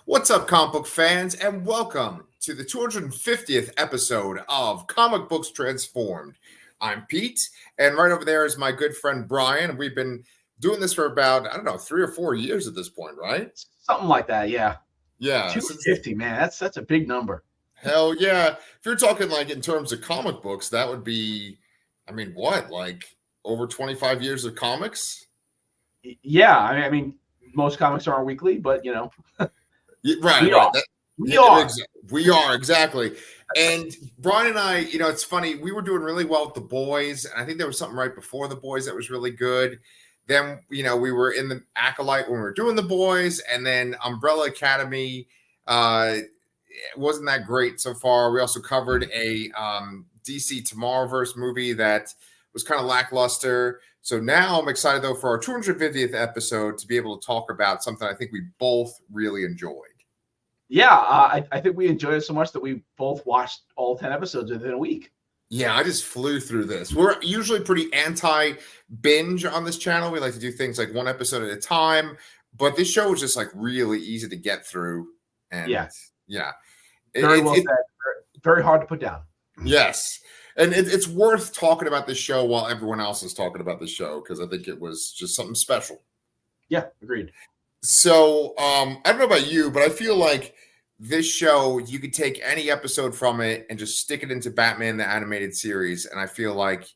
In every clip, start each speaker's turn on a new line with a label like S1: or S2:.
S1: What's up, comic book fans, and welcome to the 250th episode of Comic Books Transformed. I'm Pete, and right over there is my good friend Brian. We've been doing this for about, 3 or 4 years at this point, right?
S2: Something like that, yeah.
S1: Yeah.
S2: 250, man. That's a big number.
S1: Hell yeah. If you're talking like in terms of comic books, that would be, like over 25 years of comics?
S2: Yeah, I mean, most comics are weekly, but
S1: Right.
S2: We are.
S1: We are, exactly. And Brian and I, it's funny. We were doing really well with The Boys. And I think there was something right before The Boys that was really good. Then, we were in the Acolyte when we were doing The Boys. And then Umbrella Academy wasn't that great so far. We also covered a DC Tomorrowverse movie that was kind of lackluster. So now I'm excited, though, for our 250th episode to be able to talk about something I think we both really enjoyed.
S2: Yeah, I think we enjoyed it so much that we both watched all 10 episodes within a week.
S1: Yeah, I just flew through this. We're usually pretty anti-binge on this channel. We like to do things like one episode at a time. But this show was just like really easy to get through. And yeah.
S2: Very well said. Very hard to put down.
S1: Yes. And it's worth talking about this show while everyone else is talking about the show, because I think it was just something special.
S2: Yeah, agreed.
S1: So I don't know about you, but I feel like this show, you could take any episode from it and just stick it into Batman the Animated Series, and I feel like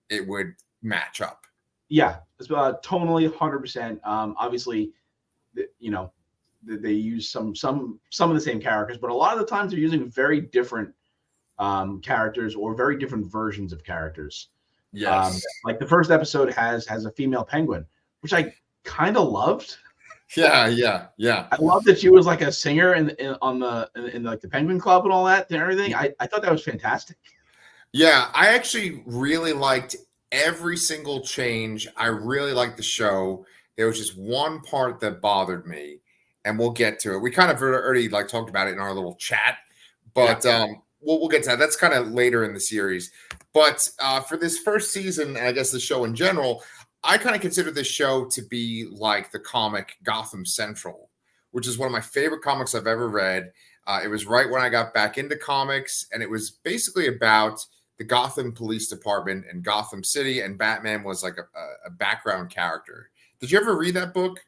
S1: it would match up.
S2: Yeah, it's totally 100%. Obviously, they use some of the same characters, but a lot of the times they're using very different characters or very different versions of characters.
S1: Yes.
S2: Like the first episode has a female penguin, which I kind of loved.
S1: Yeah.
S2: I love that she was like a singer in like the Penguin Club and all that and everything. I thought that was fantastic.
S1: Yeah, I actually really liked every single change. I really liked the show. There was just one part that bothered me, and we'll get to it. We kind of already like talked about it in our little chat, but we'll get to that. That's kind of later in the series. But for this first season, and I guess the show in general, I kind of consider this show to be like the comic Gotham Central, which is one of my favorite comics I've ever read. It was right when I got back into comics, and it was basically about the Gotham Police Department and Gotham City, and Batman was like a background character. Did you ever read that book?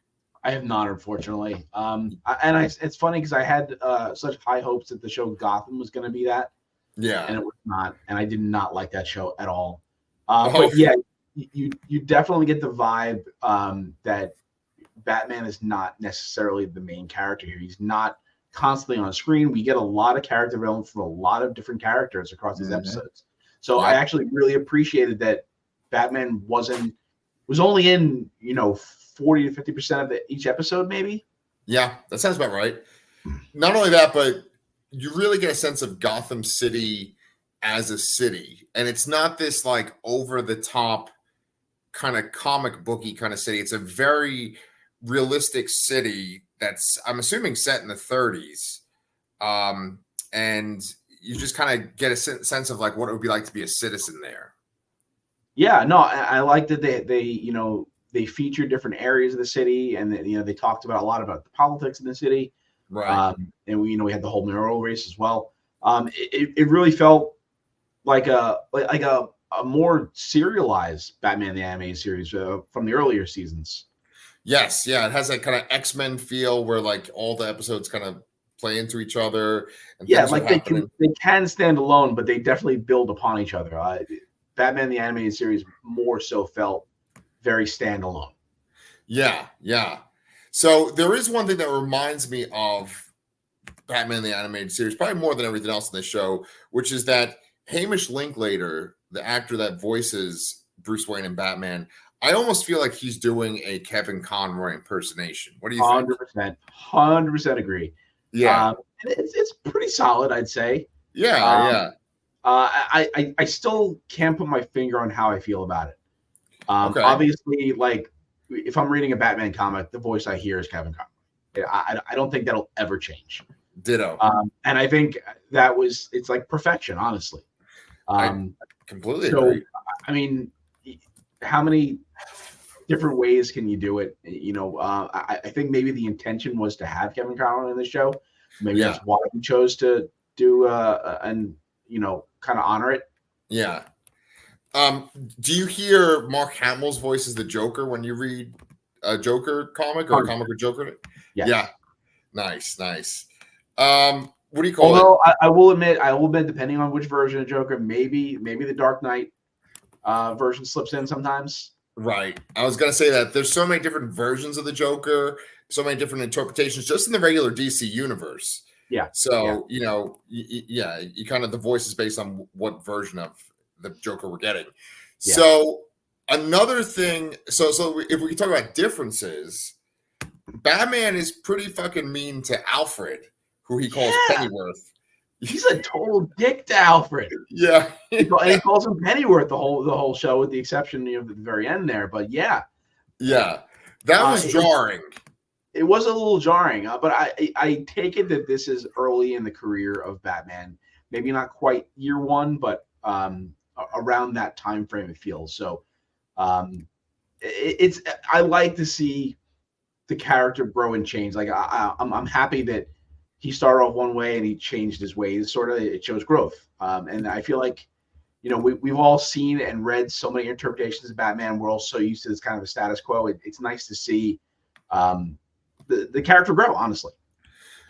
S2: I have not, unfortunately. It's funny because I had such high hopes that the show Gotham was going to be that.
S1: Yeah.
S2: And it was not. And I did not like that show at all. But yeah, you definitely get the vibe that Batman is not necessarily the main character here. He's not constantly on screen. We get a lot of character development from a lot of different characters across these episodes. So I actually really appreciated that Batman was only in, 40 to 50% of each episode, maybe.
S1: Yeah, that sounds about right. Not only that, but you really get a sense of Gotham City as a city. And it's not this like over the top kind of comic booky kind of city. It's a very realistic city that's, I'm assuming, set in the 30s. And you just kind of get a sense of like what it would be like to be a citizen there.
S2: Yeah, no, I like that they feature different areas of the city, and they talked about a lot about the politics in the city.
S1: Right.
S2: And we had the whole mayoral race as well. It really felt like a more serialized Batman the Animated Series from the earlier seasons.
S1: Yes, yeah, it has that kind of X-Men feel where like all the episodes kind of play into each other. And
S2: yeah, like they can stand alone, but they definitely build upon each other. Batman the Animated Series more so felt very standalone.
S1: Yeah. So there is one thing that reminds me of Batman the Animated Series, probably more than everything else in the show, which is that Hamish Linklater, the actor that voices Bruce Wayne and Batman, I almost feel like he's doing a Kevin Conroy impersonation. What do you think?
S2: 100% agree.
S1: Yeah.
S2: It's pretty solid, I'd say.
S1: Yeah.
S2: I still can't put my finger on how I feel about it.
S1: Okay.
S2: Obviously, like if I'm reading a Batman comic, the voice I hear is Kevin Conroy. I don't think that'll ever change.
S1: Ditto.
S2: And I think it's like perfection, honestly.
S1: I completely agree.
S2: I mean, how many different ways can you do it? I think maybe the intention was to have Kevin Conlon in the show. Maybe
S1: Yeah.
S2: that's why we chose to do and kind of honor it.
S1: Yeah. Do you hear Mark Hamill's voice as the Joker when you read a Joker comic or a comic with Joker?
S2: Yes.
S1: Yeah. Nice. What do you call
S2: Although I will admit, depending on which version of Joker, maybe the Dark Knight version slips in sometimes.
S1: Right. I was gonna say that there's so many different versions of the Joker, so many different interpretations just in the regular DC universe.
S2: Yeah.
S1: So you kind of the voice is based on what version of the Joker we're getting.
S2: Yeah.
S1: So another thing, so if we can talk about differences, Batman is pretty fucking mean to Alfred, who he calls Pennyworth.
S2: He's a total dick to Alfred.
S1: Yeah.
S2: And he calls him Pennyworth the whole show, with the exception of the very end there. But yeah.
S1: Yeah. That was jarring.
S2: It was a little jarring, but I take it that this is early in the career of Batman. Maybe not quite year one, but around that time frame it feels. So it's I like to see the character grow and change. Like I'm happy that he started off one way and he changed his ways. Sort of, it shows growth. And I feel like, we've all seen and read so many interpretations of Batman. We're all so used to this kind of a status quo. It's nice to see the character grow, honestly.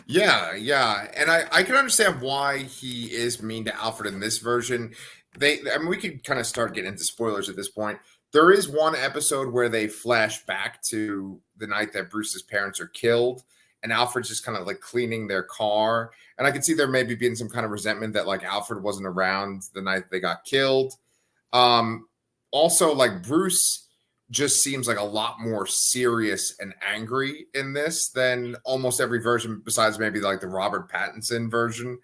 S1: Yeah. And I can understand why he is mean to Alfred in this version. We could kind of start getting into spoilers at this point. There is one episode where they flash back to the night that Bruce's parents are killed, and Alfred's just kind of like cleaning their car. And I could see there maybe being some kind of resentment that like Alfred wasn't around the night they got killed. Also, like Bruce just seems like a lot more serious and angry in this than almost every version besides maybe like the Robert Pattinson version.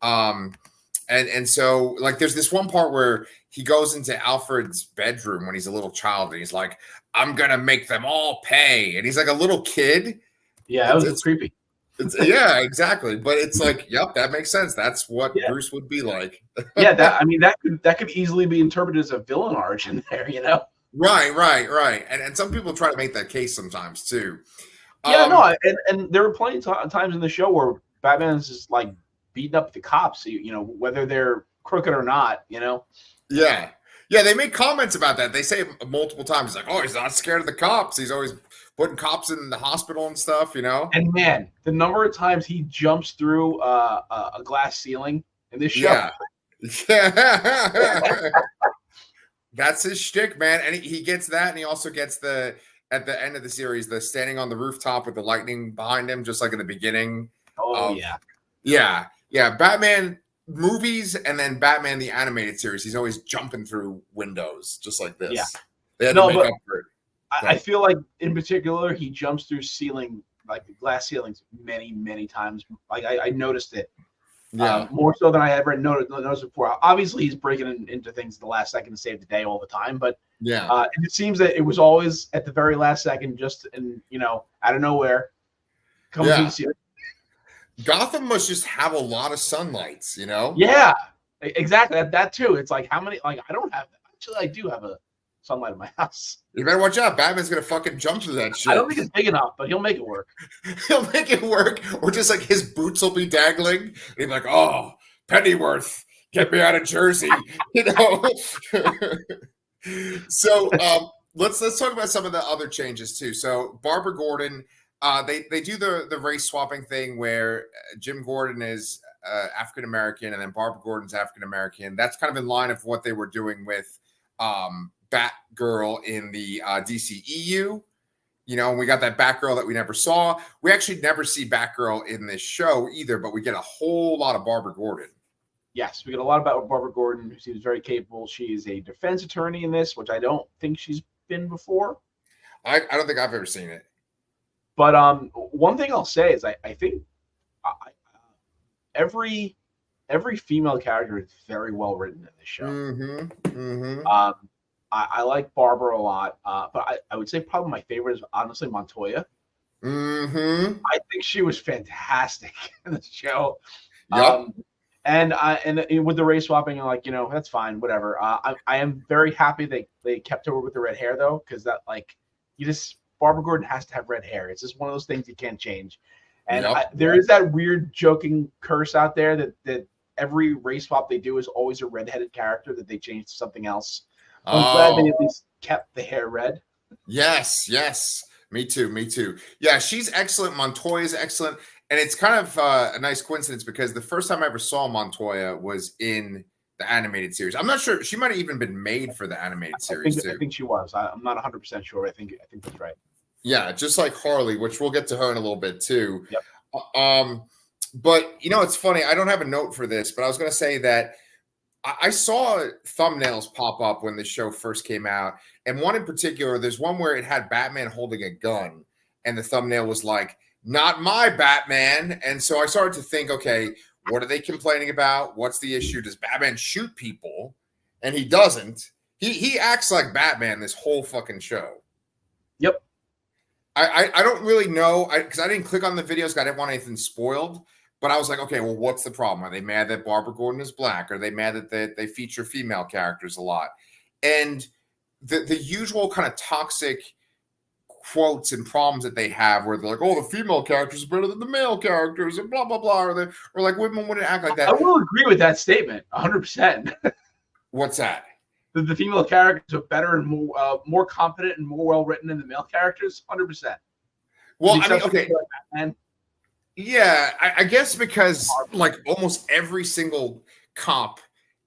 S1: And so like there's this one part where he goes into Alfred's bedroom when he's a little child and he's like, I'm gonna make them all pay. And he's like a little kid.
S2: Yeah, that was creepy.
S1: Yeah, exactly. But it's like, yep, that makes sense. That's what Bruce would be like.
S2: Yeah, that could easily be interpreted as a villain origin there,
S1: Right. And some people try to make that case sometimes too.
S2: Yeah, and there were plenty of times in the show where Batman's just like beating up the cops, whether they're crooked or not,
S1: Yeah, they make comments about that. They say it multiple times. It's like, oh, he's not scared of the cops. He's always putting cops in the hospital and stuff,
S2: And man, the number of times he jumps through a glass ceiling in this show.
S1: Yeah. That's his shtick, man. And he gets that, and he also gets at the end of the series, the standing on the rooftop with the lightning behind him, just like in the beginning. Yeah. Batman movies and then Batman the animated series. He's always jumping through windows, just like this.
S2: Yeah.
S1: They had to make up for it.
S2: I feel like in particular he jumps through like glass ceilings many, many times. Like I noticed it. More so than I ever noticed before. Obviously, he's breaking into things at the last second to save the day all the time. But it seems that it was always at the very last second, just out of nowhere, comes to the ceiling.
S1: Gotham must just have a lot of sunlights,
S2: Yeah, exactly. That too. It's like how many? Like I don't have. Actually, I do have a sunlight in my house.
S1: You better watch out. Batman's gonna fucking jump through that shit.
S2: I don't think it's big enough, but he'll make it work.
S1: He'll make it work, or just like his boots will be dangling. And he'll be like, "Oh, Pennyworth, get me out of Jersey," So let's talk about some of the other changes too. So Barbara Gordon, they do the race swapping thing where Jim Gordon is African American and then Barbara Gordon's African American. That's kind of in line of what they were doing with Batgirl in the DCEU. We got that Batgirl that we never saw. We actually never see Batgirl in this show either, but we get a whole lot of Barbara Gordon.
S2: Yes, we get a lot about Barbara Gordon, who seems very capable. She is a defense attorney in this, which I don't think she's been before.
S1: I don't think I've ever seen it.
S2: But one thing I'll say is I think every female character is very well written in this show. I like Barbara a lot, but I would say probably my favorite is honestly Montoya. I think she was fantastic in the show. And with the race swapping, that's fine, whatever. I am very happy they kept her with the red hair though, because that Barbara Gordon has to have red hair. It's just one of those things you can't change. And
S1: Yep.
S2: there is that weird joking curse out there that every race swap they do is always a redheaded character that they change to something else. So I'm glad they at least kept the hair red.
S1: Yes, yes. Me too. Me too. Yeah, she's excellent. Montoya's excellent. And it's kind of a nice coincidence because the first time I ever saw Montoya was in the animated series. I'm not sure. She might have even been made for the animated series too.
S2: I think she was. I'm not 100% sure. I think that's right.
S1: Yeah, just like Harley, which we'll get to her in a little bit too.
S2: Yep.
S1: But it's funny. I don't have a note for this, but I was going to say that I saw thumbnails pop up when the show first came out, and one in particular, there's one where it had Batman holding a gun, and the thumbnail was like, "Not my Batman." And so I started to think, okay, what are they complaining about? What's the issue? Does Batman shoot people? And he doesn't. He acts like Batman this whole fucking show.
S2: Yep.
S1: I don't really know because I didn't click on the videos because I didn't want anything spoiled. But I was like, okay, well, what's the problem? Are they mad that Barbara Gordon is black? Are they mad that they feature female characters a lot? And the usual kind of toxic quotes and problems that they have where they're like, oh, the female characters are better than the male characters and blah, blah, blah. Or like women wouldn't act like that.
S2: I will agree with that statement 100%.
S1: What's that?
S2: The female characters are better and more competent and more well-written than the male characters, 100%.
S1: Well, I mean, okay. Yeah, I guess because like almost every single cop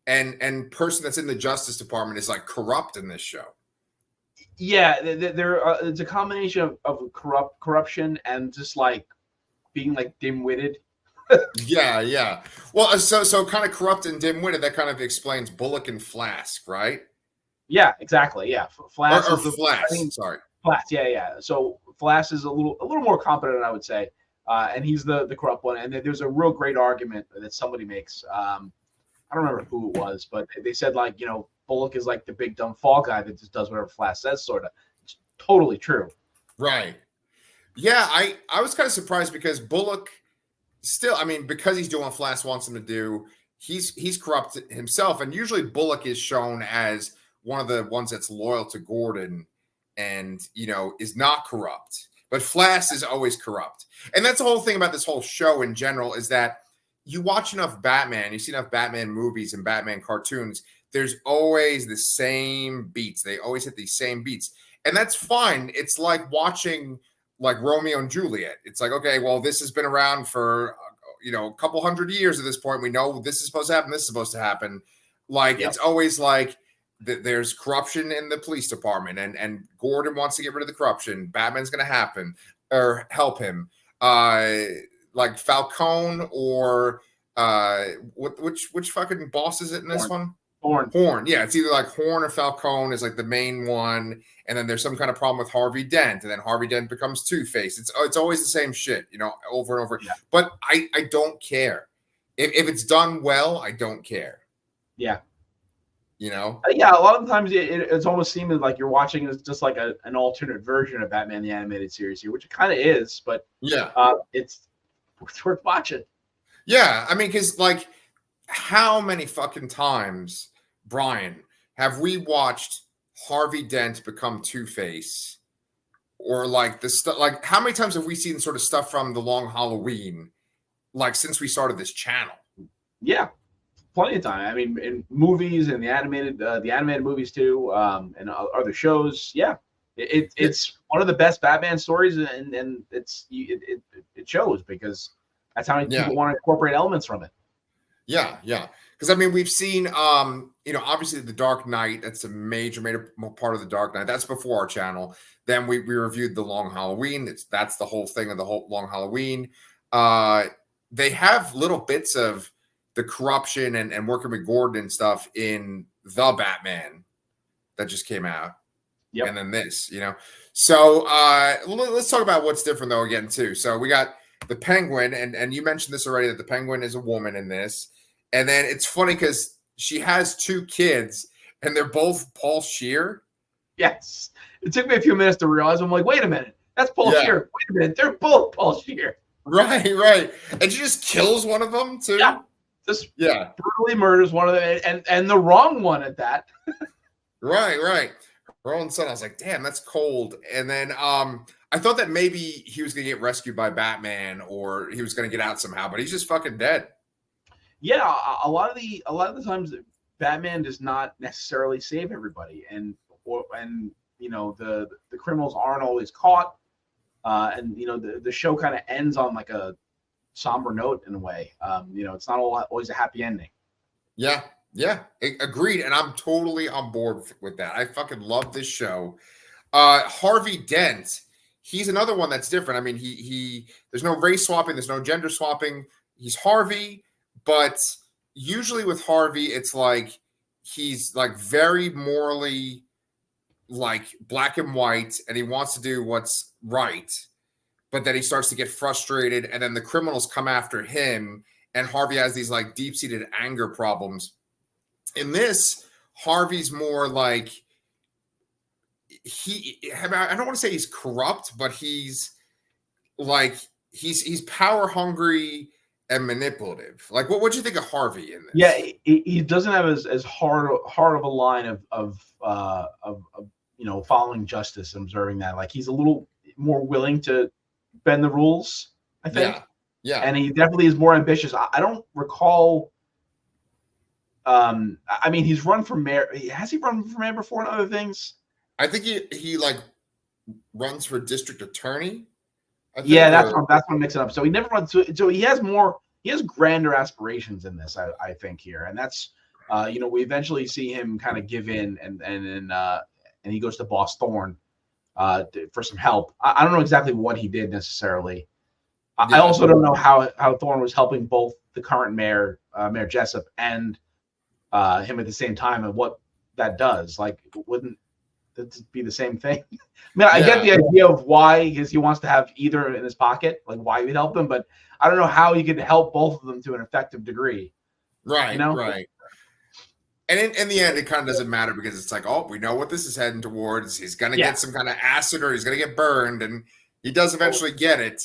S1: and person that's in the Justice Department is like corrupt in this show.
S2: Yeah, it's a combination of corruption and just like being like dim-witted.
S1: Yeah. Well, so kind of corrupt and dim-witted. That kind of explains Bullock and Flask, right?
S2: Yeah, exactly. Yeah, Flask
S1: or Flask. Sorry,
S2: Flask. Yeah. So Flask is a little more competent, I would say. And he's the corrupt one. And there's a real great argument that somebody makes. I don't remember who it was, but they said like, Bullock is like the big dumb fall guy that just does whatever Flash says, sort of. It's totally true.
S1: Right. Yeah, I was kind of surprised because Bullock still, I mean, because he's doing what Flash wants him to do, he's corrupt himself. And usually Bullock is shown as one of the ones that's loyal to Gordon and, is not corrupt. But Flash is always corrupt. And that's the whole thing about this whole show in general is that you watch enough Batman, you see enough Batman movies and Batman cartoons, there's always the same beats. They always hit these same beats. And that's fine. It's like watching like Romeo and Juliet. It's like, okay, well, this has been around for, a couple hundred years at this point. We know this is supposed to happen. This is supposed to happen. Like, It's always like there's corruption in the police department and Gordon wants to get rid of the corruption. Batman's going to happen or help him. Like Falcone or which fucking boss is it in this one? Horn. Yeah, it's either like Horn or Falcone is like the main one, and then there's some kind of problem with Harvey Dent, and then Harvey Dent becomes Two-Face. It's always the same shit, over and over. Yeah. But I don't care if it's done well. I don't care.
S2: Yeah.
S1: Yeah,
S2: a lot of times it's almost seeming like you're watching just like an alternate version of Batman the Animated Series here, which it kind of is, but
S1: yeah,
S2: it's worth watching.
S1: Yeah, I mean, because like, how many fucking times, Brian, have we watched Harvey Dent become Two-Face, or like the stuff? Like, how many times have we seen sort of stuff from The Long Halloween, like since we started this channel?
S2: Yeah. Plenty of time. I mean, in movies and the animated movies too, and other shows. Yeah, it's one of the best Batman stories, and it shows because that's how many people want to incorporate elements from it.
S1: Yeah. Because I mean, we've seen, obviously The Dark Knight. That's a major part of The Dark Knight. That's before our channel. Then we reviewed The Long Halloween. That's the whole thing of the whole Long Halloween. They have little bits of the corruption and working with Gordon and stuff in The Batman that just came out.
S2: Yep.
S1: And then this, So let's talk about what's different though again too. So we got the Penguin, and you mentioned this already that the Penguin is a woman in this. And then it's funny because she has two kids and they're both Paul Scheer.
S2: Yes. It took me a few minutes to realize. I'm like, wait a minute. That's Paul Scheer. Wait a minute. They're both Paul Scheer.
S1: Right. And she just kills one of them too.
S2: Yeah. Just brutally murders one of them, and the wrong one at that.
S1: Right. Her own son. I was like, damn, that's cold. And then I thought that maybe he was gonna get rescued by Batman or he was gonna get out somehow, but he's just fucking dead.
S2: Yeah, a lot of the times Batman does not necessarily save everybody, and the criminals aren't always caught, and the show kind of ends on like a somber note in a way. It's not always a happy ending.
S1: Yeah, yeah, agreed. And I'm totally on board with that. I fucking love this show. Harvey Dent, he's another one that's different. I mean, he there's no race swapping, there's no gender swapping. He's Harvey, but usually with Harvey, it's like he's like very morally like black and white, and he wants to do what's right, but then he starts to get frustrated, and then the criminals come after him, and Harvey has these like deep-seated anger problems. In this, Harvey's more like I don't want to say he's corrupt, but he's like he's power hungry and manipulative. Like what do you think of Harvey in this?
S2: Yeah, he doesn't have as hard of a line of following justice and observing that. Like he's a little more willing to bend the rules, I think.
S1: Yeah.
S2: And he definitely is more ambitious. I don't recall. I mean, he's run for mayor. Has he run for mayor before and other things?
S1: I think he like runs for district attorney.
S2: Yeah, that's what I'm mixing up. So he never runs. So he has grander aspirations in this, I think here, and that's we eventually see him kind of give in, and he goes to Boss Thorne for some help. I don't know exactly what he did necessarily. I also don't know how Thorne was helping both the current mayor, Mayor Jessup, and him at the same time, and what that does. Like, wouldn't that be the same thing? I mean, I get the idea of why, because he wants to have either in his pocket, like why he'd help them, but I don't know how he could help both of them to an effective degree.
S1: Right, right. And in the end, it kind of doesn't matter because it's like, oh, we know what this is heading towards. He's going to get some kind of acid or he's going to get burned, and he does eventually get it.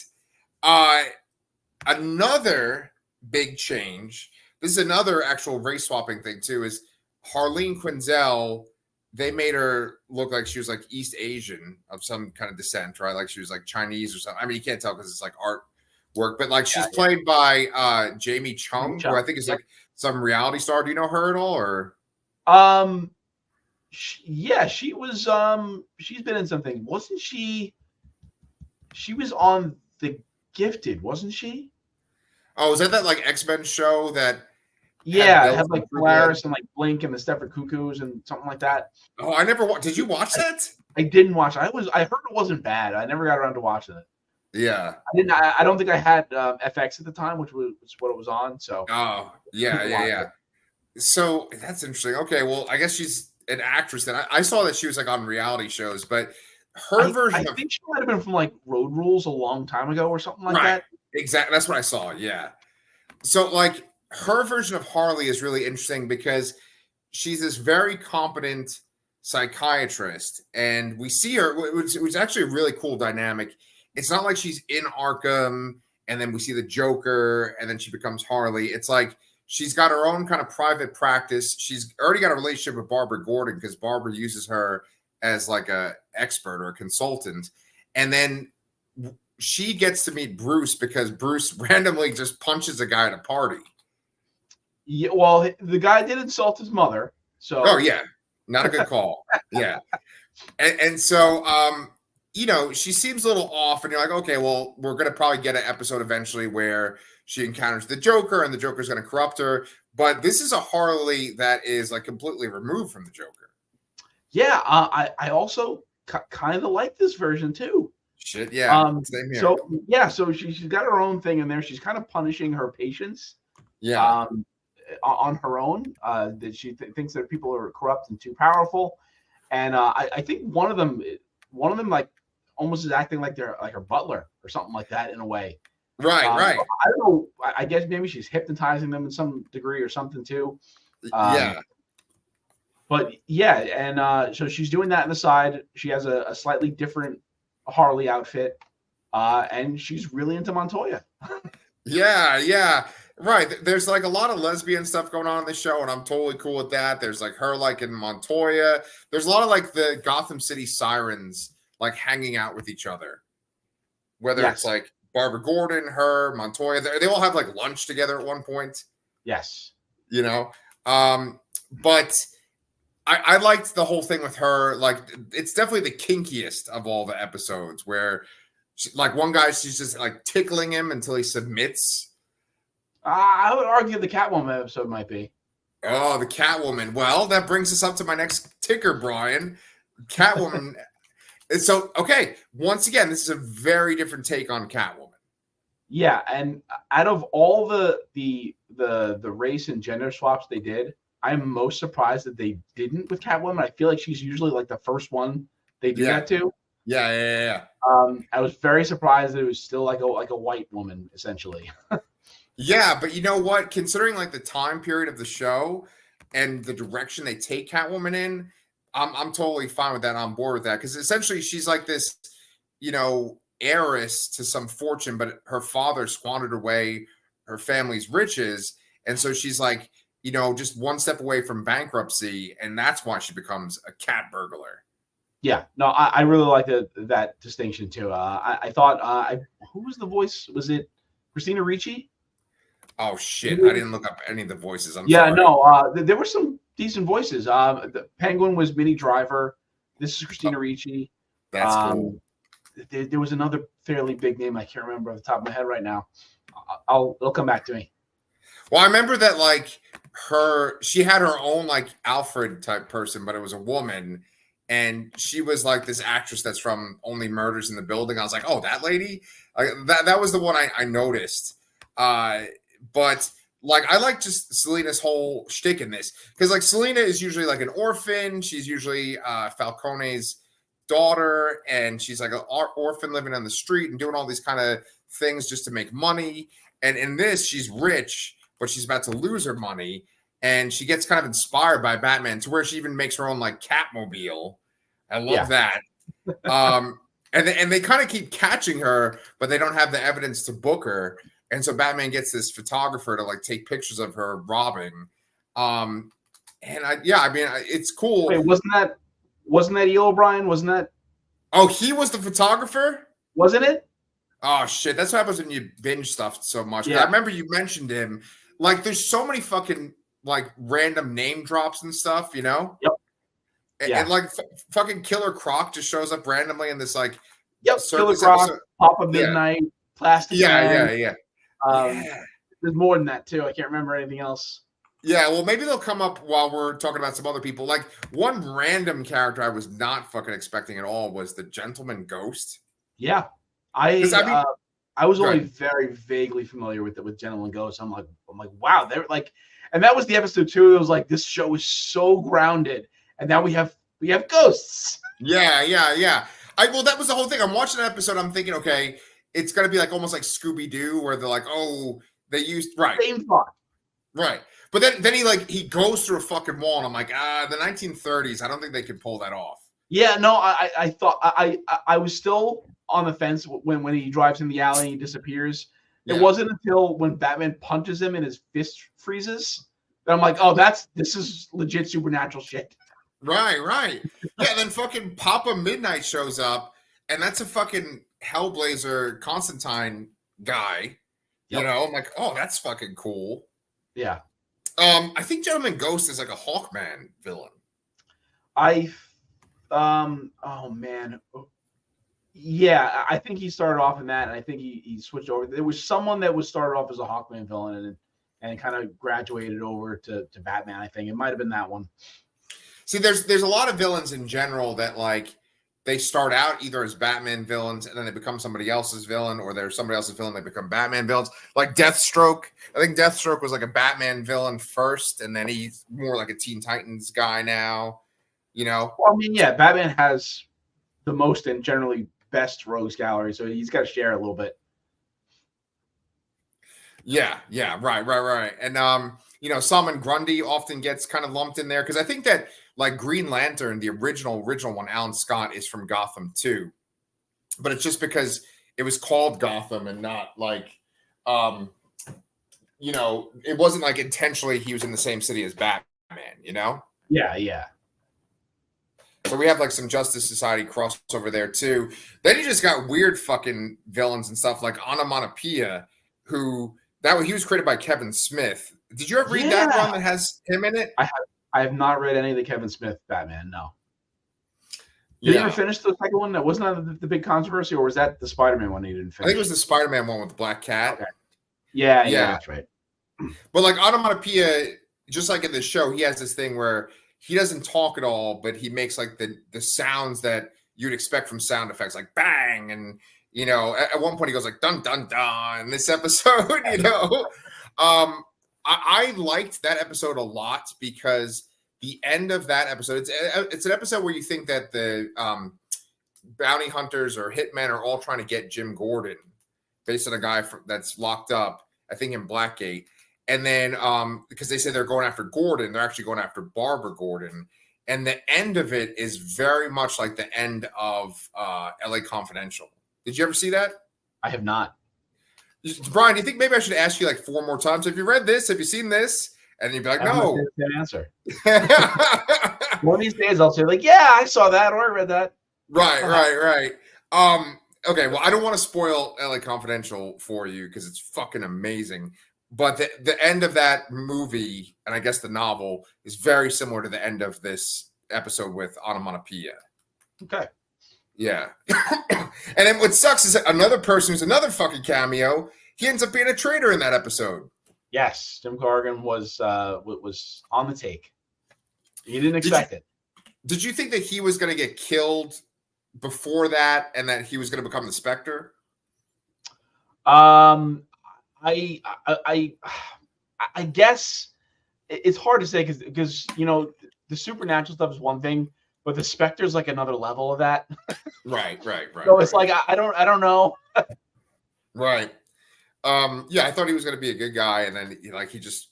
S1: Another big change, this is another actual race swapping thing too, is Harleen Quinzel. They made her look like she was like East Asian of some kind of descent, right? Like she was like Chinese or something. I mean, you can't tell because it's like artwork, but like she's played by Jamie Chung, who I think is like some reality star. Do you know her at all? Or
S2: she was she's been in something. Wasn't she? She was on The Gifted, wasn't she?
S1: Oh, is that like X-Men show that?
S2: Yeah, it had like Polaris and like Blink and the Stepford Cuckoos and something like that.
S1: Oh, I never watched. Did you watch that?
S2: I didn't watch it. I heard it wasn't bad. I never got around to watching it.
S1: Yeah,
S2: I didn't. I don't think I had FX at the time, which was what it was on. So.
S1: Oh yeah. So that's interesting. Okay, well, I guess she's an actress. Then I saw that she was like on reality shows, but her version.
S2: I think she might have been from like Road Rules a long time ago or something like that.
S1: Exactly. That's what I saw. Yeah. So like her version of Harley is really interesting because she's this very competent psychiatrist, and we see her. It was actually a really cool dynamic. It's not like she's in Arkham and then we see the Joker and then she becomes Harley. It's like she's got her own kind of private practice. She's already got a relationship with Barbara Gordon because Barbara uses her as like a expert or a consultant. And then she gets to meet Bruce because Bruce randomly just punches a guy at a party.
S2: Yeah, well, the guy did insult his mother. So
S1: not a good call. Yeah. And so she seems a little off, and you're like, okay, well, we're going to probably get an episode eventually where she encounters the Joker and the Joker's going to corrupt her. But this is a Harley that is like completely removed from the Joker.
S2: Yeah. I also kind of like this version too.
S1: Shit. Yeah. Same here.
S2: So she's got her own thing in there. She's kind of punishing her patients.
S1: Yeah.
S2: On her own, that she thinks that people are corrupt and too powerful. And I think one of them like almost is acting like they're like her butler or something like that in a way.
S1: Right.
S2: I don't know. I guess maybe she's hypnotizing them in some degree or something too. But yeah, and so she's doing that on the side. She has a slightly different Harley outfit, and she's really into Montoya.
S1: Yeah. Right. There's like a lot of lesbian stuff going on in the show, and I'm totally cool with that. There's like her like in Montoya. There's a lot of like the Gotham City sirens like hanging out with each other. Whether it's
S2: Yes.
S1: like Barbara Gordon, her, Montoya, they all have like lunch together at one point,
S2: Yes.
S1: you know. But I liked the whole thing with her. Like, it's definitely the kinkiest of all the episodes where, like, one guy, she's just like tickling him until he submits.
S2: I would argue the Catwoman episode might be.
S1: Oh, the Catwoman. Well, that brings us up to my next ticker, Brian. Catwoman. So, okay, once again, this is a very different take on Catwoman.
S2: Yeah, and out of all the race and gender swaps they did, I'm most surprised that they didn't with Catwoman. I feel like she's usually like the first one they do that to.
S1: Yeah.
S2: I was very surprised that it was still like a white woman essentially.
S1: Yeah, but you know what? Considering like the time period of the show and the direction they take Catwoman in, I'm totally fine with that. On board with that because essentially she's like this, heiress to some fortune, but her father squandered away her family's riches, and so she's like, just one step away from bankruptcy, and that's why she becomes a cat burglar.
S2: Yeah, no, I really like that distinction too. I thought, who was the voice? Was it Christina Ricci?
S1: Oh shit! I didn't look up any of the voices. I'm
S2: yeah,
S1: sorry.
S2: No, there were some decent voices. The Penguin was Minnie Driver. This is Christina Ricci.
S1: That's cool.
S2: There was another fairly big name I can't remember off the top of my head right now. It'll come back to me.
S1: Well, I remember that like she had her own like Alfred type person, but it was a woman, and she was like this actress that's from Only Murders in the Building. I was like, oh, that lady. That was the one I noticed. But like I like just Selena's whole shtick in this because like Selena is usually like an orphan. She's usually Falcone's daughter, and she's like an orphan living on the street and doing all these kind of things just to make money. And in this, she's rich, but she's about to lose her money, and she gets kind of inspired by Batman to where she even makes her own like Catmobile. I love that. And they kind of keep catching her, but they don't have the evidence to book her. And so Batman gets this photographer to like take pictures of her robbing. It's cool.
S2: Wait, wasn't that E. O'Brien? Wasn't that?
S1: Oh, he was the photographer?
S2: Wasn't it?
S1: Oh shit. That's what happens when you binge stuff so much.
S2: Yeah.
S1: I remember you mentioned him. Like there's so many fucking like random name drops and stuff,
S2: Yep.
S1: And like fucking Killer Croc just shows up randomly in this like
S2: Killer Croc, Papa Midnight, Plastic Man.
S1: Yeah.
S2: There's more than that too. I can't remember anything else.
S1: Yeah, well, maybe they'll come up while we're talking about some other people. Like one random character I was not fucking expecting at all was the Gentleman Ghost.
S2: Yeah, I was only very vaguely familiar with Gentleman Ghost. I'm like, wow, they're like, and that was the episode too. It was like this show is so grounded, and now we have ghosts.
S1: Yeah. Well, that was the whole thing. I'm watching an episode. I'm thinking, okay, it's gonna be like almost like Scooby Doo, where they're like, oh, they used
S2: same thought,
S1: right. But then he goes through a fucking wall, and I'm like, the 1930s. I don't think they could pull that off.
S2: Yeah, no, I thought I was still on the fence when he drives in the alley and he disappears. Yeah. It wasn't until when Batman punches him and his fist freezes that I'm like, oh, this is legit supernatural shit.
S1: Right. Yeah, then fucking Papa Midnight shows up, and that's a fucking Hellblazer Constantine guy. Yep. I'm like, oh, that's fucking cool.
S2: Yeah.
S1: I think Gentleman Ghost is like a Hawkman villain.
S2: Oh man. Yeah, I think he started off in that, and I think he switched over. There was someone that was started off as a Hawkman villain and kind of graduated over to Batman. I think it might have been that one.
S1: See, there's a lot of villains in general that like they start out either as Batman villains and then they become somebody else's villain, or they're somebody else's villain, they become Batman villains. Like Deathstroke. I think Deathstroke was like a Batman villain first, and then he's more like a Teen Titans guy now.
S2: Well, I mean, yeah, Batman has the most and generally best rogues gallery, so he's got to share a little bit.
S1: Yeah, right. And Solomon Grundy often gets kind of lumped in there because I think that like Green Lantern, the original one, Alan Scott, is from Gotham too, but it's just because it was called Gotham and not like it wasn't like intentionally he was in the same city as Batman,
S2: Yeah.
S1: So we have like some Justice Society crossover there too. Then you just got weird fucking villains and stuff like Onomatopoeia, he was created by Kevin Smith. Did you ever read that run that has him in it?
S2: I have not read any of the Kevin Smith Batman. No. Did you ever finish the second one? That wasn't that the big controversy, or was that the Spider-Man one you didn't finish?
S1: I think it was the Spider-Man one with the Black Cat.
S2: Okay. Yeah, that's right.
S1: But like Onomatopoeia, just like in the show, he has this thing where he doesn't talk at all, but he makes like the sounds that you'd expect from sound effects, like bang, and at one point he goes like dun dun dun in this episode. I liked that episode a lot because the end of that episode, it's an episode where you think that the bounty hunters or hitmen are all trying to get Jim Gordon, based on a guy that's locked up, I think in Blackgate. And then because they say they're going after Gordon, they're actually going after Barbara Gordon. And the end of it is very much like the end of LA Confidential. Did you ever see that?
S2: I have not.
S1: Brian, do you think maybe I should ask you like 4 more times? Have you read this? Have you seen this? And you'd be like, no.
S2: Answer. One of these days I'll say like, yeah, I saw that or I read that.
S1: Right. Okay, well, I don't want to spoil LA Confidential for you because it's fucking amazing. But the end of that movie, and I guess the novel, is very similar to the end of this episode with Onomatopoeia.
S2: Okay.
S1: Yeah. And then what sucks is that another person who's another fucking cameo, he ends up being a traitor in that episode.
S2: Yes, Jim Corrigan was on the take. You didn't expect it.
S1: Did you think that he was going to get killed before that and that he was going to become the Spectre?
S2: I guess it's hard to say because the supernatural stuff is one thing, but the Spectre's like another level of that.
S1: Right.
S2: So it's like I don't know.
S1: Right. Yeah, I thought he was going to be a good guy, and then he just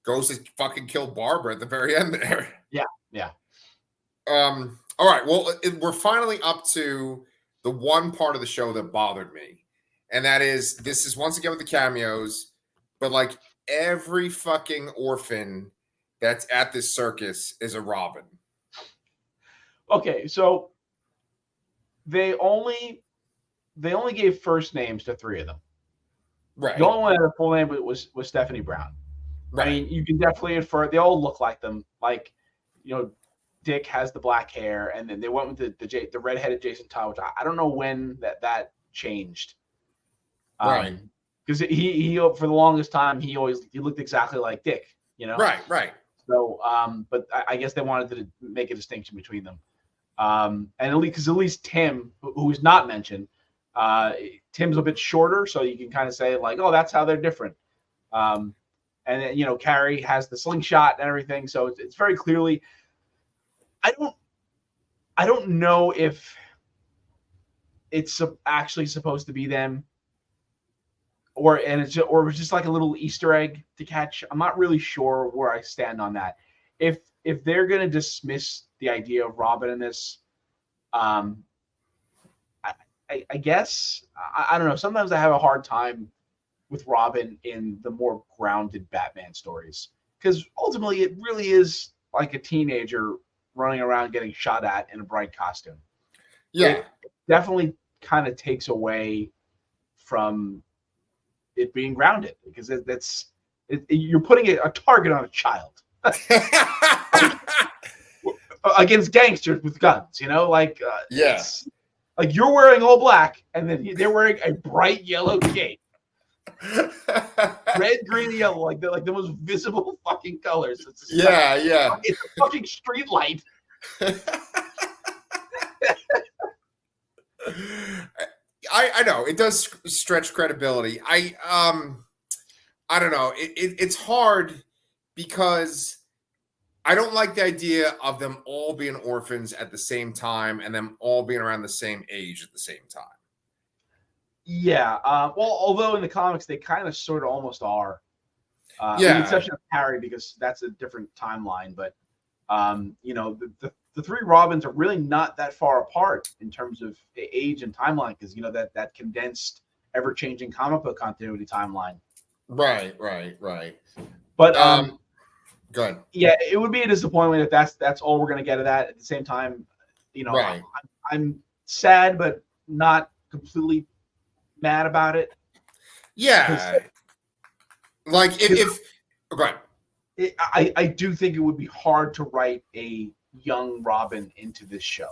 S1: goes to fucking kill Barbara at the very end there.
S2: Yeah.
S1: All right. Well, we're finally up to the one part of the show that bothered me, and that is this is once again with the cameos, but like every fucking orphan that's at this circus is a Robin.
S2: Okay, so they only gave first names to 3 of them.
S1: Right.
S2: The only one that had a full name was Stephanie Brown. Right. I mean, you can definitely infer they all look like them. Like, Dick has the black hair, and then they went with the redheaded Jason Todd, which I don't know when that changed.
S1: Right.
S2: Because he for the longest time he looked exactly like Dick.
S1: Right.
S2: So, but I guess they wanted to make a distinction between them. And at least Tim, who's not mentioned, Tim's a bit shorter, so you can kind of say like, oh, that's how they're different. And then, Carrie has the slingshot and everything, so it's very clearly. I don't know if it's actually supposed to be them, or it's just like a little Easter egg to catch. I'm not really sure where I stand on that. If they're gonna dismiss the idea of Robin in this, I guess I don't know. Sometimes I have a hard time with Robin in the more grounded Batman stories because ultimately it really is like a teenager running around getting shot at in a bright costume.
S1: Yeah,
S2: it definitely kind of takes away from it being grounded because you're putting a target on a child against gangsters with guns.
S1: Yes.
S2: Like you're wearing all black, and then they're wearing a bright yellow cape. Red, green, and yellow, like the most visible fucking colors.
S1: Yeah.
S2: It's a fucking street light.
S1: I know it does stretch credibility. I don't know. It's hard because I don't like the idea of them all being orphans at the same time and them all being around the same age at the same time.
S2: Yeah. Well, although in the comics they kind of sort of almost are. With the exception of Harry, because that's a different timeline. But the 3 Robins are really not that far apart in terms of age and timeline, because that condensed, ever-changing comic book continuity timeline.
S1: Right.
S2: But
S1: Go ahead.
S2: yeah, it would be a disappointment if that's all we're gonna get of that. At the same time,
S1: Right.
S2: I'm sad, but not completely mad about it because
S1: Yeah. Like if go ahead.
S2: I do think it would be hard to write a young Robin into this show.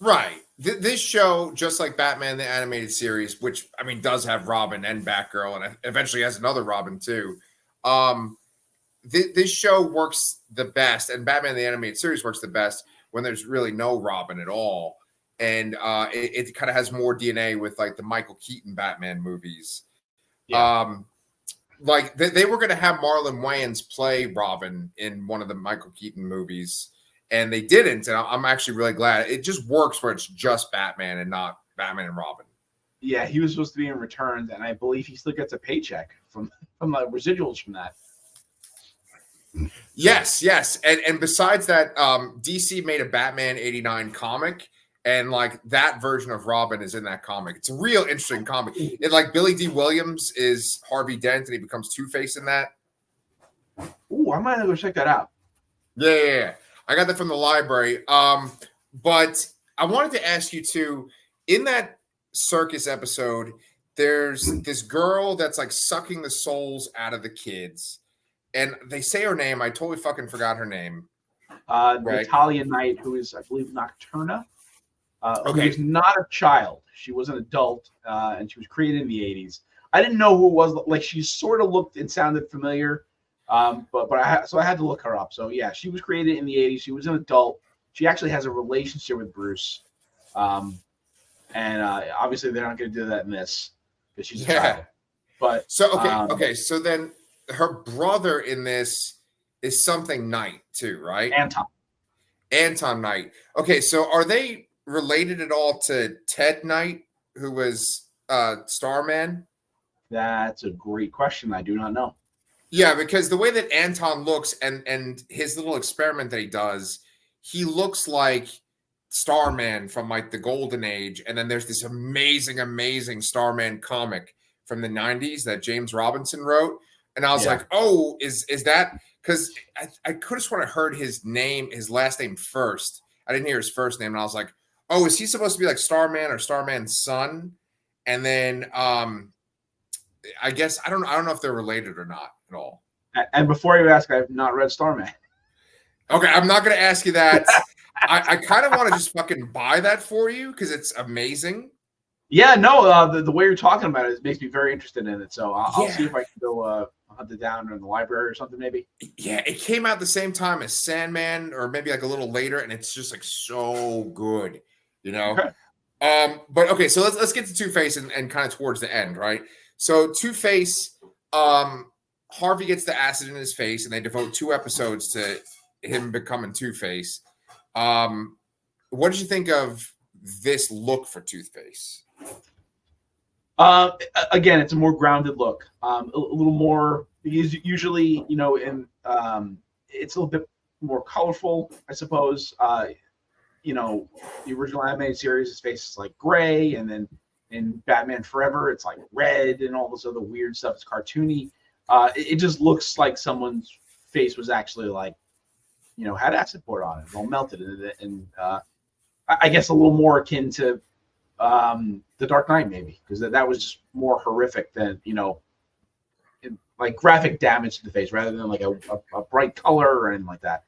S1: Right. This show, just like Batman the Animated Series, which I mean does have Robin and Batgirl, and eventually has another Robin too. This show works the best, and Batman the Animated Series works the best when there's really no Robin at all, and it kind of has more DNA with like the Michael Keaton Batman movies.
S2: Yeah.
S1: Like they were going to have Marlon Wayans play Robin in one of the Michael Keaton movies, and they didn't. And I'm actually really glad. It just works where it's just Batman and not Batman and Robin.
S2: Yeah, he was supposed to be in Returns, and I believe he still gets a paycheck from the residuals from that.
S1: Yes, and besides that, DC made a Batman '89 comic, and like that version of Robin is in that comic. It's a real interesting comic. It like Billy D. Williams is Harvey Dent, and he becomes Two-Face in that.
S2: Ooh, I might have to go check that out.
S1: Yeah. I got that from the library. But I wanted to ask you too, in that circus episode, there's this girl that's like sucking the souls out of the kids. And they say her name. I totally fucking forgot her name.
S2: The Italian knight, who is, I believe, Nocturna. Who
S1: Okay.
S2: was not a child. She was an adult, and she was created in the 80s. I didn't know who it was. Like, she sort of looked and sounded familiar, but I had to look her up. So, yeah, she was created in the 80s. She was an adult. She actually has a relationship with Bruce. And obviously, they're not going to do that in this because she's a child. But
S1: so, okay. So then her brother in this is something Knight too, right? Anton Knight. Okay, so are they related at all to Ted Knight, who was Starman?
S2: That's a great question. I do not know.
S1: Yeah, because the way that Anton looks and his little experiment that he does, he looks like Starman from like the Golden Age. And then there's this amazing Starman comic from the 90s that James Robinson wrote. And I was like, oh, is that because I could have sworn I heard his last name first. I didn't hear his first name, and I was like, oh, is he supposed to be like Starman or Starman's son? And then I guess I don't know if they're related or not at all.
S2: And before you ask, I have not read Starman.
S1: Okay, I'm not going to ask you that. I kind of want to just fucking buy that for you because it's amazing.
S2: Yeah, no, the way you're talking about it makes me very interested in it. So I'll see if I can go hunt it down in the library or something, maybe.
S1: Yeah, it came out the same time as Sandman, or maybe like a little later, and it's just like so good, you know. Okay. But okay, so let's get to Two-Face and kind of towards the end, right? So Two-Face, Harvey gets the acid in his face, and they devote 2 episodes to him becoming Two-Face. What did you think of this look for Two-Face?
S2: Again, it's a more grounded look, a little more, because usually, you know, in it's a little bit more colorful, I suppose. You know, the original animated series, his face is like gray, and then in Batman Forever, it's like red and all this other weird stuff. It's cartoony. It just looks like someone's face was actually like, you know, had acid poured on it, all melted, and I guess a little more akin to The Dark Knight, maybe, because that was just more horrific than, you know, like graphic damage to the face rather than like a bright color or anything like that.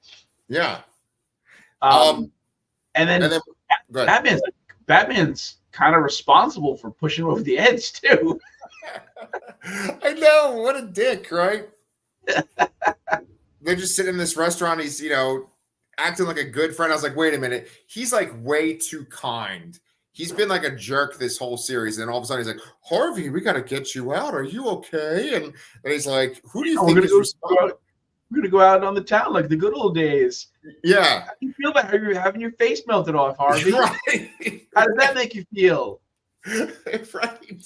S1: Yeah.
S2: And then Batman's kind of responsible for pushing over the edge too.
S1: I know, what a dick, right? They're just sitting in this restaurant. He's, you know, acting like a good friend. I was like, wait a minute. He's like way too kind. He's been like a jerk this whole series. And all of a sudden he's like, Harvey, we got to get you out. Are you okay? And he's like, who do you think is responsible?
S2: We're going to go out on the town like the good old days.
S1: Yeah.
S2: How do you feel about how you're having your face melted off, Harvey?
S1: Right.
S2: How does that make you feel?
S1: Right.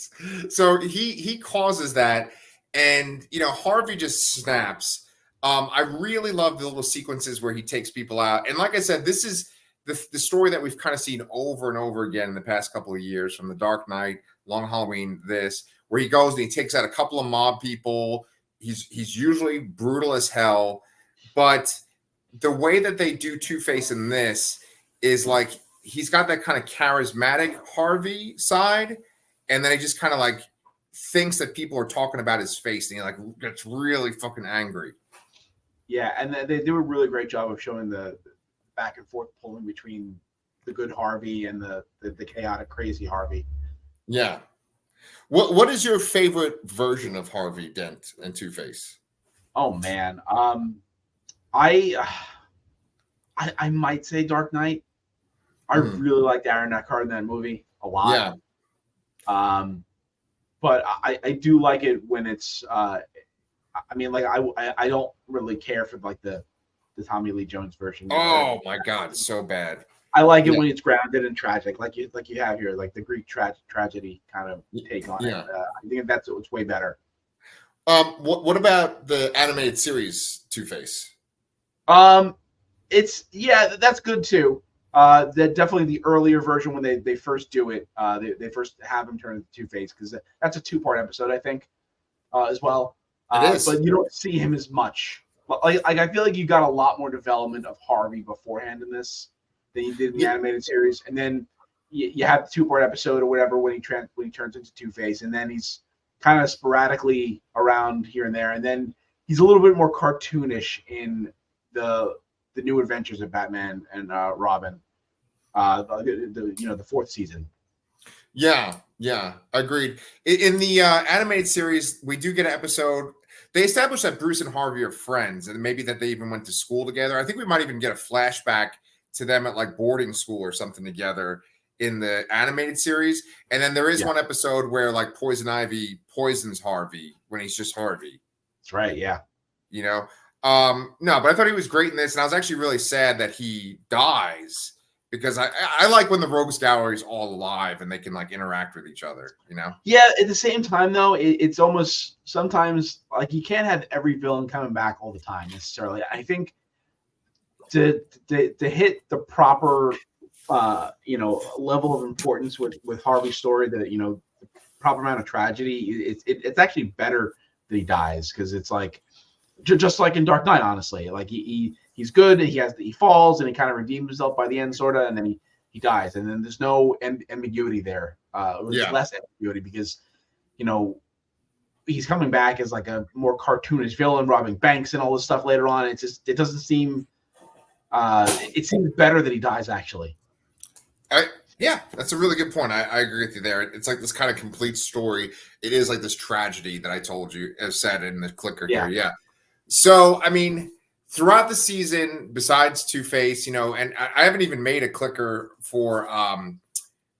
S1: So he causes that. And, you know, Harvey just snaps. I really love the little sequences where he takes people out. And like I said, this is the story that we've kind of seen over and over again in the past couple of years, from The Dark Knight, Long Halloween, this, where he goes and he takes out a couple of mob people. He's usually brutal as hell, but the way that they do Two-Face in this is like he's got that kind of charismatic Harvey side, and then he just kind of like thinks that people are talking about his face, and he like gets really fucking angry.
S2: Yeah, and they do a really great job of showing the back and forth pulling between the good Harvey and the chaotic, crazy Harvey.
S1: Yeah. What is your favorite version of Harvey Dent and Two-Face?
S2: Oh man, I might say Dark Knight. I really liked Aaron Eckhart in that movie a lot.
S1: Yeah.
S2: But I do like it when it's. I mean, like I don't really care for like the Tommy Lee Jones version.
S1: Oh my God, it's so bad.
S2: I like it when it's grounded and tragic, like you have here, like the Greek tragedy kind of take on it. I think that's what's way better.
S1: What about the animated series Two-Face?
S2: That's good too. That definitely the earlier version when they first do it, they first have him turn into Two-Face, because that's a 2-part episode, I think, as well.
S1: It is,
S2: but you don't see him as much. Like I feel like you got a lot more development of Harvey beforehand in this than you did in the animated series, and then you have the 2-part episode or whatever when he turns into Two-Face, and then he's kind of sporadically around here and there, and then he's a little bit more cartoonish in the New Adventures of Batman and Robin, the 4th season.
S1: Yeah, agreed. In the animated series, we do get an episode. They established that Bruce and Harvey are friends, and maybe that they even went to school together. I think we might even get a flashback to them at like boarding school or something together in the animated series. And then there is one episode where like Poison Ivy poisons Harvey when he's just Harvey.
S2: That's right. Yeah.
S1: No, but I thought he was great in this, and I was actually really sad that he dies, because I like when the Rogues Gallery is all alive and they can like interact with each other, Yeah,
S2: at the same time though, it's almost sometimes like you can't have every villain coming back all the time necessarily. I think to hit the proper level of importance with Harvey's story, the proper amount of tragedy, it's actually better that he dies, because it's like just like in Dark Knight, honestly, like he's good, he falls and he kind of redeems himself by the end, sort of, and then he dies, and then there's no ambiguity there. There's less ambiguity because he's coming back as like a more cartoonish villain, robbing banks and all this stuff later on. It doesn't seem. It seems better that he dies, actually.
S1: Yeah, that's a really good point. I agree with you there. It's like this kind of complete story. It is like this tragedy that I told you, as said in the clicker here. Yeah. So, I mean, throughout the season, besides Two-Face, and I haven't even made a clicker for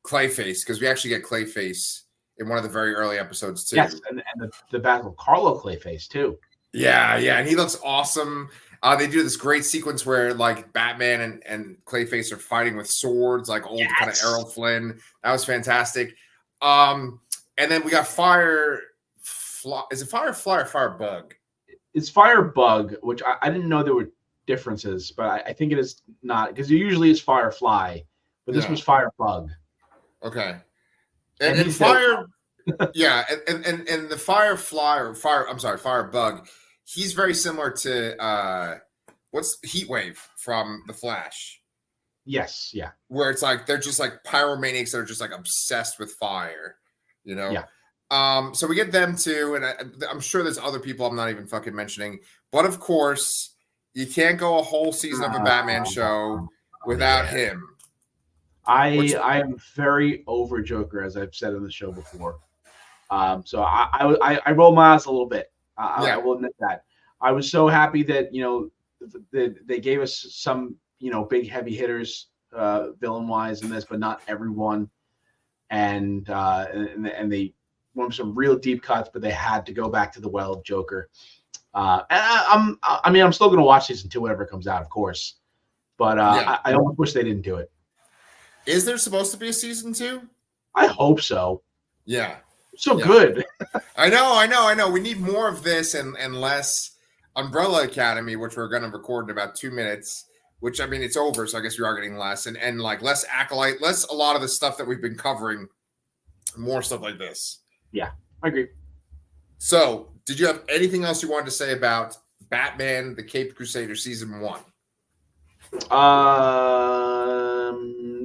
S1: Clayface, because we actually get Clayface in one of the very early episodes too.
S2: Yes, and the Battle of Carlo Clayface too.
S1: Yeah, and he looks awesome. They do this great sequence where like Batman and Clayface are fighting with swords, like old kind of Errol Flynn. That was fantastic. And then we got is it Firefly or Firebug?
S2: It's Firebug, which I didn't know there were differences, but I think it is not, because it usually is Firefly, but this was Firebug.
S1: Okay. And Fire, and the Firefly Firebug, he's very similar to what's Heatwave from The Flash.
S2: Yes, yeah.
S1: Where it's like they're just like pyromaniacs that are just like obsessed with fire,
S2: Yeah.
S1: So we get them too, and I'm sure there's other people I'm not even fucking mentioning. But of course, you can't go a whole season of a Batman show without him.
S2: I am very over Joker, as I've said on the show before. So I roll my eyes a little bit. I will admit that. I was so happy that they gave us some big heavy hitters villain wise in this, but not everyone. And they went some real deep cuts, but they had to go back to the well of Joker. And I'm still going to watch season 2, whatever comes out, of course. But I almost wish they didn't do it.
S1: Is there supposed to be a season 2?
S2: I hope so.
S1: Yeah.
S2: Good.
S1: I know. We need more of this and less Umbrella Academy, which we're going to record in about 2 minutes. Which, I mean, it's over, so I guess we are getting less. And like less Acolyte, less a lot of the stuff that we've been covering. More stuff like this.
S2: Yeah. I agree.
S1: So, did you have anything else you wanted to say about Batman: The Caped Crusader season 1?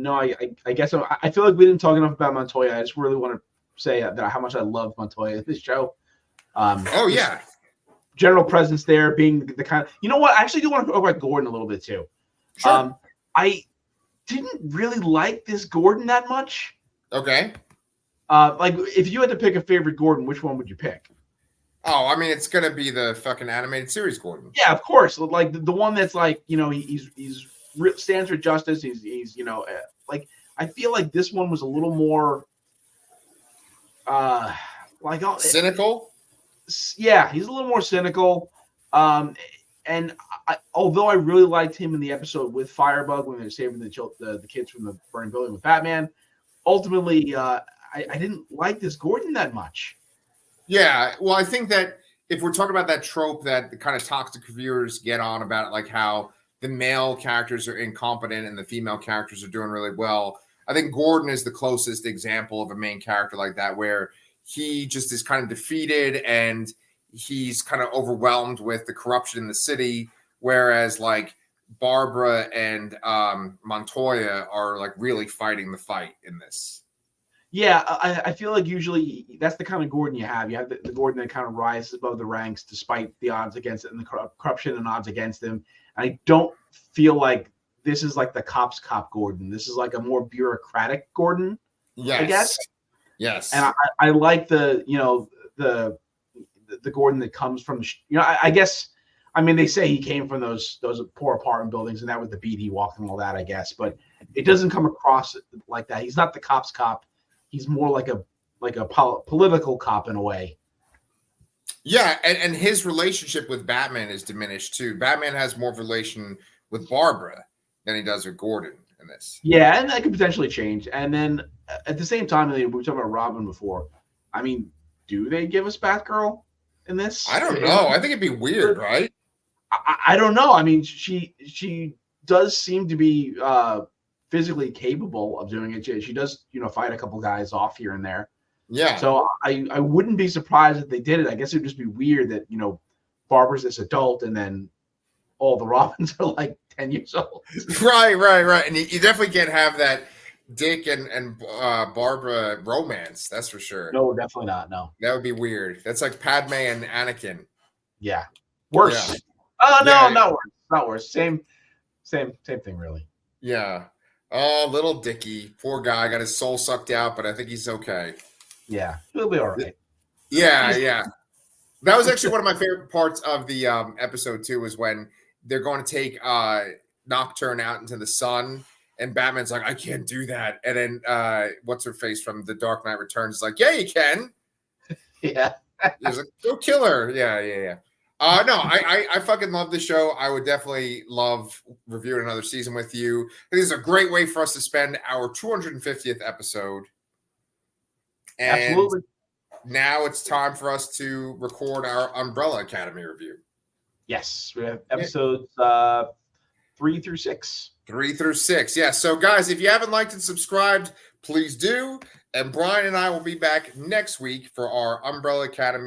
S2: No, I guess I feel like we didn't talk enough about Montoya. I just really want to say that how much I love Montoya in this show.
S1: Oh yeah,
S2: general presence there, being the kind of, you know what? I actually do want to talk about Gordon a little bit too.
S1: sure.
S2: I didn't really like this Gordon that much.
S1: Okay.
S2: Like if you had to pick a favorite Gordon, which one would you pick?
S1: Oh, I mean, it's gonna be the fucking animated series Gordon.
S2: Yeah, of course. Like the one that's like, you know, he's stands for justice. He's you know, like I feel like this one was a little more like
S1: cynical.
S2: Yeah, he's a little more cynical. And although I really liked him in the episode with Firebug when they were saving the kids from the burning building with Batman, ultimately I didn't like this Gordon that much.
S1: Yeah, well, I think that if we're talking about that trope that the kind of toxic reviewers get on about, like how the male characters are incompetent and the female characters are doing really well, I think Gordon is the closest example of a main character like that, where he just is kind of defeated and he's kind of overwhelmed with the corruption in the city, whereas like Barbara and Montoya are like really fighting the fight in this.
S2: Yeah, I feel like usually that's the kind of Gordon you have. You have the Gordon that kind of rises above the ranks despite the odds against it and the corruption and odds against him. I don't feel like this is like the cop Gordon. This is like a more bureaucratic Gordon,
S1: yes.
S2: I guess.
S1: Yes.
S2: And I like the, you know, the Gordon that comes from, you know, I guess, I mean, they say he came from those poor apartment buildings and that was the beat he walked and all that, I guess. But it doesn't come across like that. He's not the cop's cop. He's more like a political cop in a way.
S1: Yeah, and his relationship with Batman is diminished too. Batman has more of a relation with Barbara than he does with Gordon in this.
S2: Yeah, and that could potentially change. And then at the same time, we were talking about Robin before. I mean, do they give us Batgirl in this?
S1: I don't know. I think it'd be weird, right?
S2: I don't know. I mean, she does seem to be physically capable of doing it. She does, you know, fight a couple guys off here and there.
S1: Yeah.
S2: So I wouldn't be surprised if they did it. I guess it would just be weird that, you know, Barbara's this adult and then all the Robins are like 10 years old.
S1: Right. And you definitely can't have that Dick and Barbara romance. That's for sure.
S2: No, definitely not. No.
S1: That would be weird. That's like Padme and Anakin.
S2: Yeah. Worse.
S1: Yeah.
S2: Oh, no, not worse. Not worse. Same thing, really.
S1: Yeah. Oh, little Dickie. Poor guy. Got his soul sucked out, but I think he's okay.
S2: Yeah. He'll be all right.
S1: Yeah. That was actually one of my favorite parts of the episode, too, was when they're going to take Nocturne out into the sun, and Batman's like, I can't do that. And then what's-her-face from The Dark Knight Returns is like, yeah, you can.
S2: Yeah.
S1: He's like, go kill her. Yeah. No, I fucking love the show. I would definitely love reviewing another season with you. This is a great way for us to spend our 250th episode. And
S2: absolutely.
S1: Now it's time for us to record our Umbrella Academy review.
S2: Yes, we have episodes 3 through 6.
S1: 3 through 6. Yeah. So, guys, if you haven't liked and subscribed, please do. And Brian and I will be back next week for our Umbrella Academy.